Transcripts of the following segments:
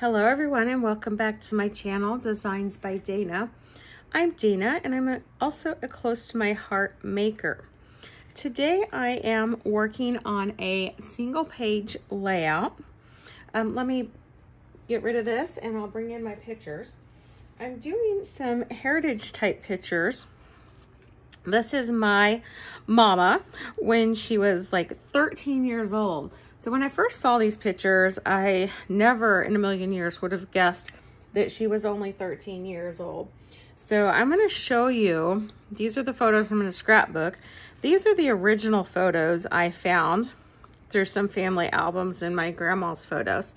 Hello everyone and welcome back to my channel, Designs by Dana. I'm Dana and I'm also a close to my heart maker. Today I am working on a single page layout. Let me get rid of this and I'll bring in my pictures. I'm doing some heritage type pictures. This is my mama when she was like 13 years old. So when I first saw these pictures, I never in a million years would have guessed that she was only 13 years old. So I'm going to show you, these are the photos from a scrapbook. These are the original photos I found through some family albums and my grandma's photos.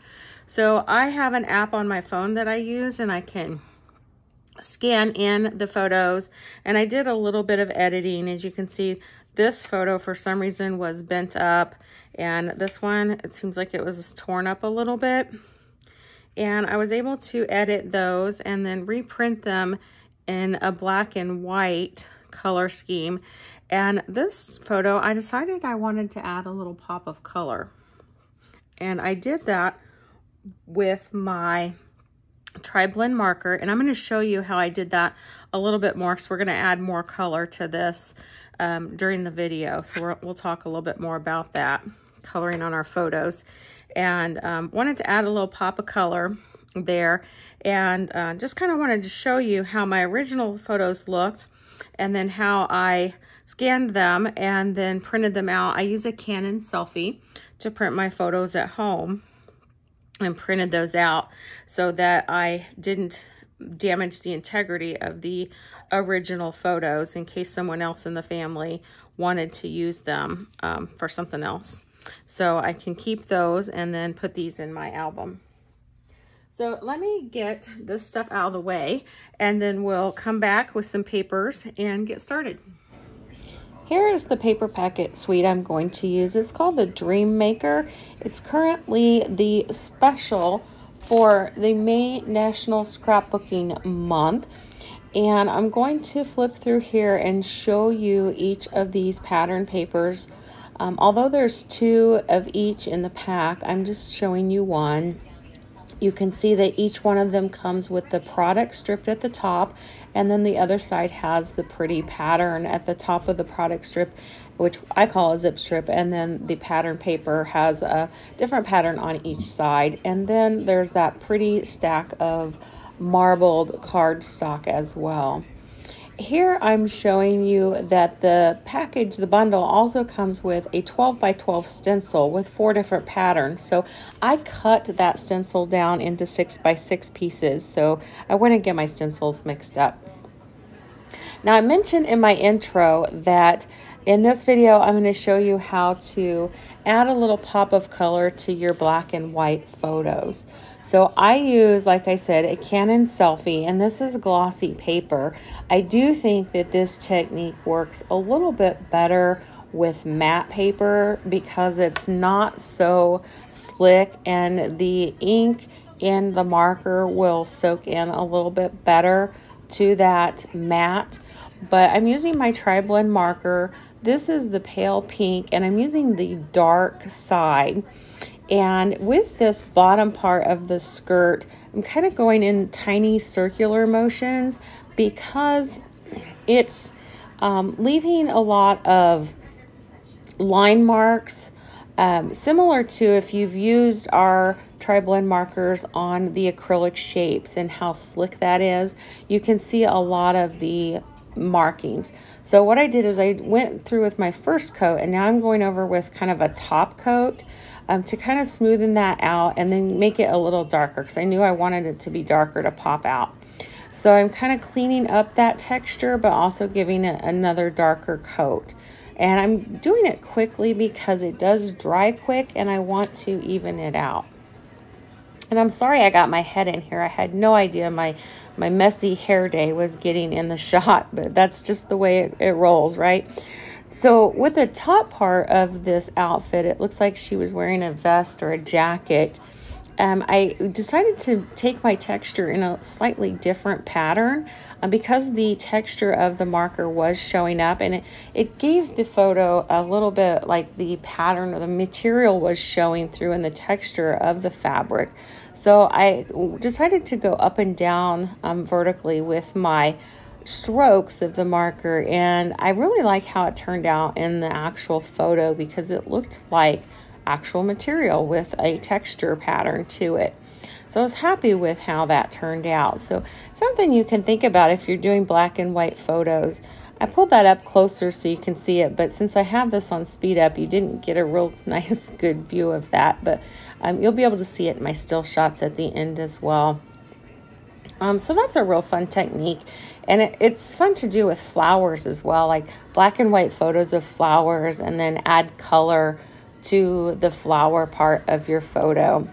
So I have an app on my phone that I use and I can scan in the photos, and I did a little bit of editing. As you can see, this photo for some reason was bent up, and this one, it seems like it was torn up a little bit, and I was able to edit those and then reprint them in a black and white color scheme. And this photo, I decided I wanted to add a little pop of color, and I did that with my tri-blend marker, and I'm going to show you how I did that a little bit more because we're going to add more color to this during the video. So we'll talk a little bit more about that, coloring on our photos. And wanted to add a little pop of color there, and just kind of wanted to show you how my original photos looked and then how I scanned them and then printed them out. I use a Canon selfie to print my photos at home and printed those out so that I didn't damage the integrity of the original photos in case someone else in the family wanted to use them for something else. So I can keep those and then put these in my album. So let me get this stuff out of the way and then we'll come back with some papers and get started. Here is the paper packet suite I'm going to use. It's called the Dream Maker. It's currently the special for the May National Scrapbooking Month. And I'm going to flip through here and show you each of these pattern papers. Although there's two of each in the pack, I'm just showing you one. You can see that each one of them comes with the product stripped at the top, and then the other side has the pretty pattern at the top of the product strip, which I call a zip strip, and then the pattern paper has a different pattern on each side. And then there's that pretty stack of marbled cardstock as well. Here I'm showing you that the package, the bundle, also comes with a 12 by 12 stencil with 4 different patterns. So I cut that stencil down into 6 by 6 pieces, so I wouldn't get my stencils mixed up. Now I mentioned in my intro that in this video I'm going to show you how to add a little pop of color to your black and white photos. So I use, like I said, a Canon selfie, and this is glossy paper. I do think that this technique works a little bit better with matte paper because it's not so slick and the ink in the marker will soak in a little bit better to that matte. But I'm using my tri-blend marker. This is the pale pink, and I'm using the dark side. And with this bottom part of the skirt, I'm kind of going in tiny circular motions because it's leaving a lot of line marks, similar to if you've used our tri-blend markers on the acrylic shapes and how slick that is. You can see a lot of the markings. So what I did is I went through with my first coat, and now I'm going over with kind of a top coat to kind of smoothen that out and then make it a little darker because I knew I wanted it to be darker to pop out. So I'm kind of cleaning up that texture but also giving it another darker coat. And I'm doing it quickly because it does dry quick and I want to even it out. And I'm sorry I got my head in here. I had no idea my messy hair day was getting in the shot, but that's just the way it rolls, right? So with the top part of this outfit, it looks like she was wearing a vest or a jacket. I decided to take my texture in a slightly different pattern because the texture of the marker was showing up, and it gave the photo a little bit like the pattern or the material was showing through in the texture of the fabric. So I decided to go up and down vertically with my strokes of the marker, and I really like how it turned out in the actual photo because it looked like actual material with a texture pattern to it. So I was happy with how that turned out. So something you can think about if you're doing black and white photos. I pulled that up closer so you can see it, but since I have this on speed up, you didn't get a real nice good view of that, but you'll be able to see it in my still shots at the end as well. So that's a real fun technique, and it's fun to do with flowers as well, like black and white photos of flowers and then add color to the flower part of your photo.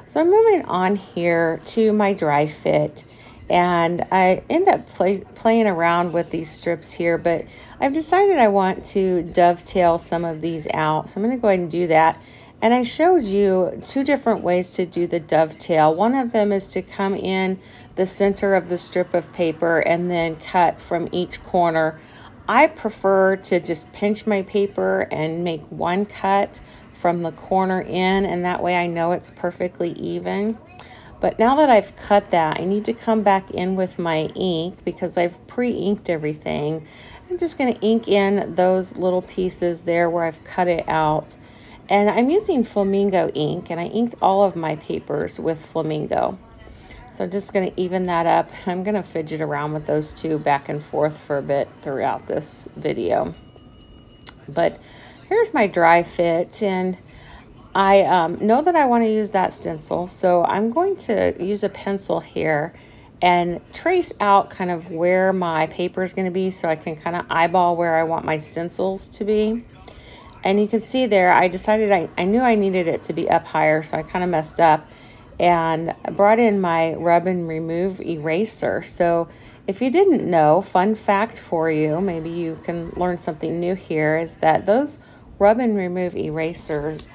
So I'm moving on here to my dry fit, and I end up playing around with these strips here, but I've decided I want to dovetail some of these out. So I'm going to go ahead and do that. And I showed you two different ways to do the dovetail. One of them is to come in the center of the strip of paper and then cut from each corner. I prefer to just pinch my paper and make one cut from the corner in, and that way I know it's perfectly even. But now that I've cut that, I need to come back in with my ink because I've pre-inked everything. I'm just going to ink in those little pieces there where I've cut it out. And I'm using Flamingo ink, and I inked all of my papers with Flamingo. So I'm just going to even that up. I'm going to fidget around with those two back and forth for a bit throughout this video. But here's my dry fit, and I know that I want to use that stencil, so I'm going to use a pencil here and trace out kind of where my paper is going to be so I can kind of eyeball where I want my stencils to be. And you can see there, I decided I knew I needed it to be up higher, so I kind of messed up and I brought in my rub and remove eraser. So if you didn't know, fun fact for you, maybe you can learn something new here, is that those rub and remove erasers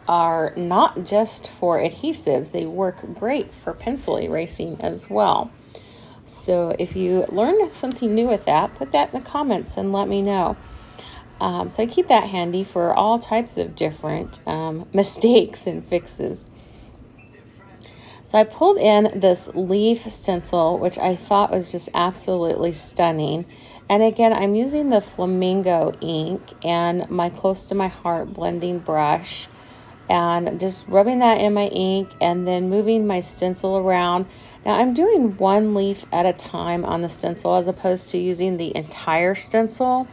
are not just for adhesives, they work great for pencil erasing as well. So if you learned something new with that, put that in the comments and let me know. So I keep that handy for all types of different mistakes and fixes. So I pulled in this leaf stencil, which I thought was just absolutely stunning. And again, I'm using the Flamingo ink and my Close to My Heart blending brush, and just rubbing that in my ink and then moving my stencil around. Now I'm doing one leaf at a time on the stencil as opposed to using the entire stencil.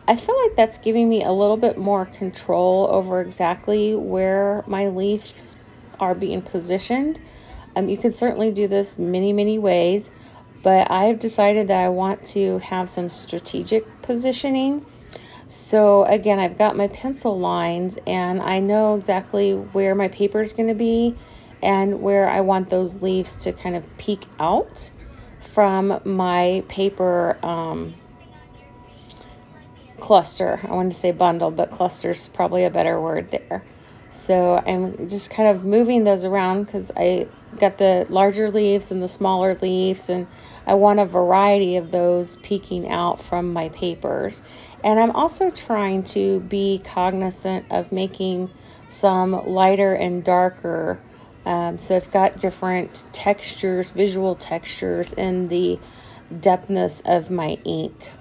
I feel like that's giving me a little bit more control over exactly where my leaves are being positioned. You can certainly do this many ways, but I've decided that I want to have some strategic positioning. So again, I've got my pencil lines and I know exactly where my paper is going to be and where I want those leaves to kind of peek out from my paper cluster. I wanted to say bundle, but cluster is probably a better word there. So I'm just kind of moving those around because I got the larger leaves and the smaller leaves, and I want a variety of those peeking out from my papers. And I'm also trying to be cognizant of making some lighter and darker. So I've got different textures, visual textures in the depthness of my ink.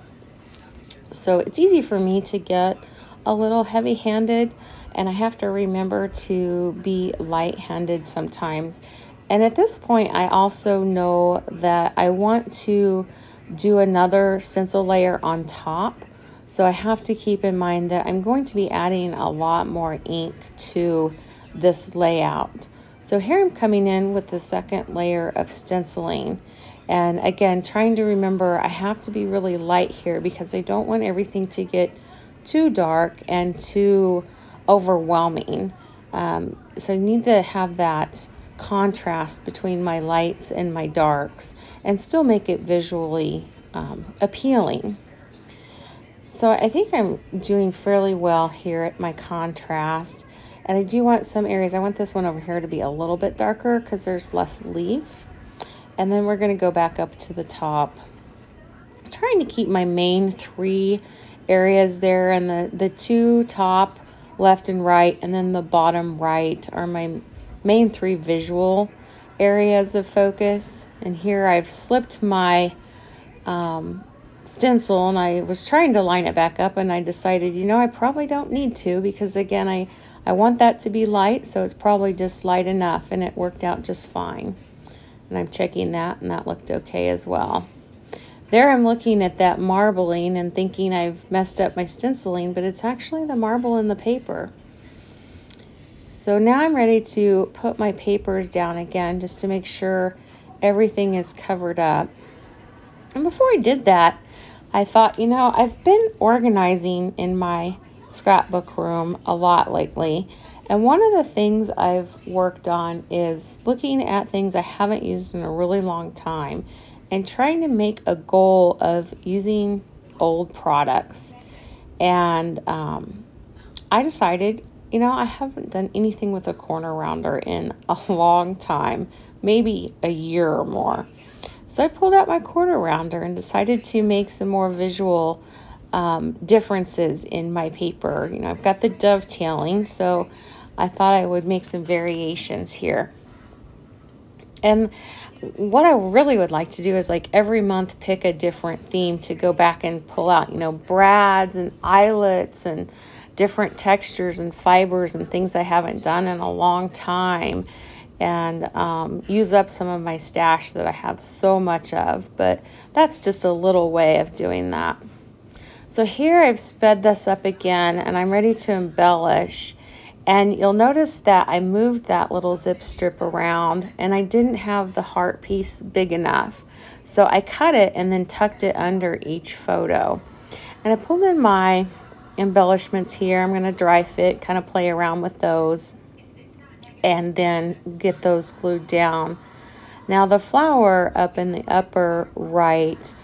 So it's easy for me to get a little heavy-handed, and I have to remember to be light-handed sometimes. And at this point, I also know that I want to do another stencil layer on top. So I have to keep in mind that I'm going to be adding a lot more ink to this layout. So here I'm coming in with the second layer of stenciling. And again, trying to remember I have to be really light here because I don't want everything to get too dark and too overwhelming. So I need to have that contrast between my lights and my darks and still make it visually appealing. So I think I'm doing fairly well here at my contrast. And I do want some areas, I want this one over here to be a little bit darker because there's less leaf. And then we're going to go back up to the top. I'm trying to keep my main 3 areas there, and the 2 top, left and right, and then the bottom right are my main 3 visual areas of focus. And here I've slipped my stencil, and I was trying to line it back up, and I decided, you know, I probably don't need to, because again, I want that to be light, so it's probably just light enough, and it worked out just fine. And I'm checking that, and that looked okay as well. There I'm looking at that marbling and thinking I've messed up my stenciling, but it's actually the marble in the paper. So now I'm ready to put my papers down again, just to make sure everything is covered up. And before I did that, I thought, you know, I've been organizing in my scrapbook room a lot lately. And one of the things I've worked on is looking at things I haven't used in a really long time and trying to make a goal of using old products. And I decided, you know, I haven't done anything with a corner rounder in a long time, maybe a year or more. So I pulled out my corner rounder and decided to make some more visual differences in my paper. You know, I've got the dovetailing, so I thought I would make some variations here. And what I really would like to do is, like, every month pick a different theme to go back and pull out, you know, brads and eyelets and different textures and fibers and things I haven't done in a long time, and use up some of my stash that I have so much of. But that's just a little way of doing that. So here I've sped this up again, and I'm ready to embellish. And you'll notice that I moved that little zip strip around, and I didn't have the heart piece big enough. So I cut it and then tucked it under each photo. And I pulled in my embellishments here. I'm going to dry fit, kind of play around with those, and then get those glued down. Now the flower up in the upper right,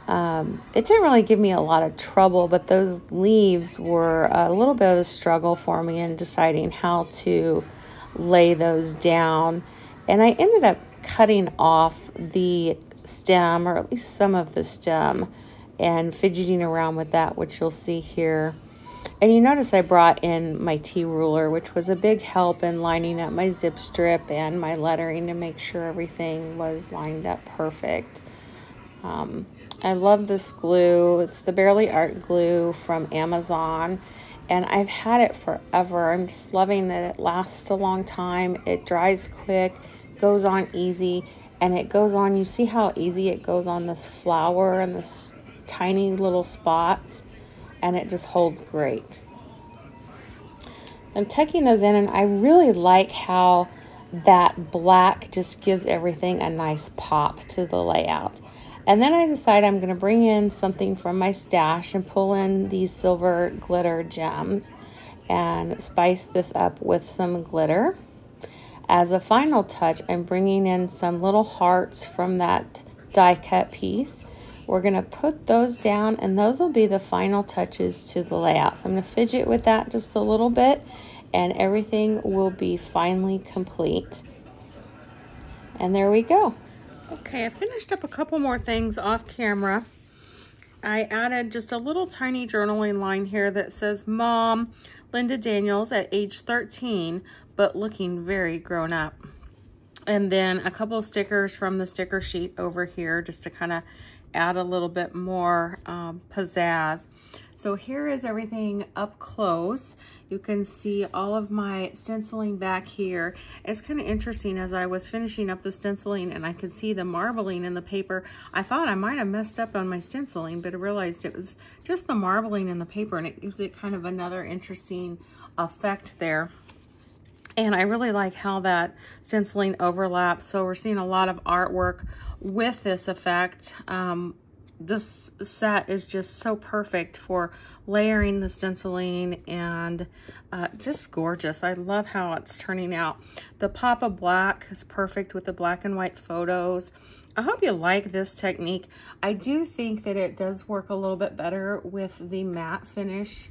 it didn't really give me a lot of trouble, but those leaves were a little bit of a struggle for me in deciding how to lay those down. And I ended up cutting off the stem, or at least some of the stem, and fidgeting around with that, which you'll see here. And you notice I brought in my T-ruler, which was a big help in lining up my zip strip and my lettering to make sure everything was lined up perfect. I love this glue. It's the Barely Art glue from Amazon, and I've had it forever. I'm just loving that it lasts a long time. It dries quick, goes on easy, and it goes on, you see how easy it goes on this flower and this tiny little spots, and it just holds great. I'm tucking those in, and I really like how that black just gives everything a nice pop to the layout. And then I decide I'm going to bring in something from my stash and pull in these silver glitter gems and spice this up with some glitter. As a final touch, I'm bringing in some little hearts from that die cut piece. We're going to put those down, and those will be the final touches to the layout. So I'm going to fidget with that just a little bit, and everything will be finally complete. And there we go. Okay, I finished up a couple more things off camera. I added just a little tiny journaling line here that says, Mom, Linda Daniels at age 13, but looking very grown up. And then a couple of stickers from the sticker sheet over here, just to kind of add a little bit more pizzazz. So here is everything up close. You can see all of my stenciling back here. It's kind of interesting, as I was finishing up the stenciling and I could see the marbling in the paper, I thought I might have messed up on my stenciling, but I realized it was just the marbling in the paper, and it gives it kind of another interesting effect there. And I really like how that stenciling overlaps. So we're seeing a lot of artwork with this effect. This set is just so perfect for layering the stenciling, and just gorgeous. I love how it's turning out. The pop of black is perfect with the black and white photos. I hope you like this technique. I do think that it does work a little bit better with the matte finish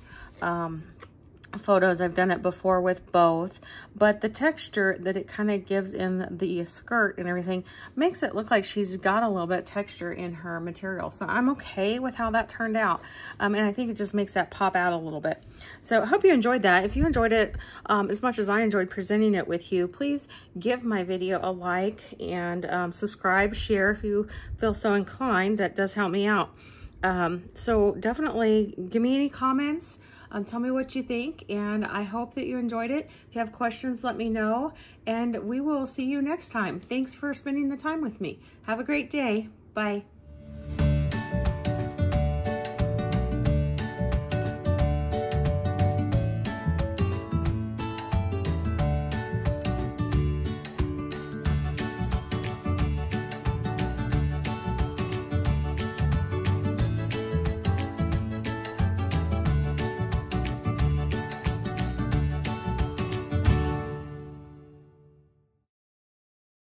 photos. I've done it before with both, but the texture that it kind of gives in the skirt and everything makes it look like she's got a little bit of texture in her material. So I'm okay with how that turned out. And I think it just makes that pop out a little bit. So I hope you enjoyed that. If you enjoyed it as much as I enjoyed presenting it with you, please give my video a like and subscribe, share if you feel so inclined. That does help me out. So definitely give me any comments. Tell me what you think, and I hope that you enjoyed it. If you have questions, let me know, and we will see you next time. Thanks for spending the time with me. Have a great day. Bye.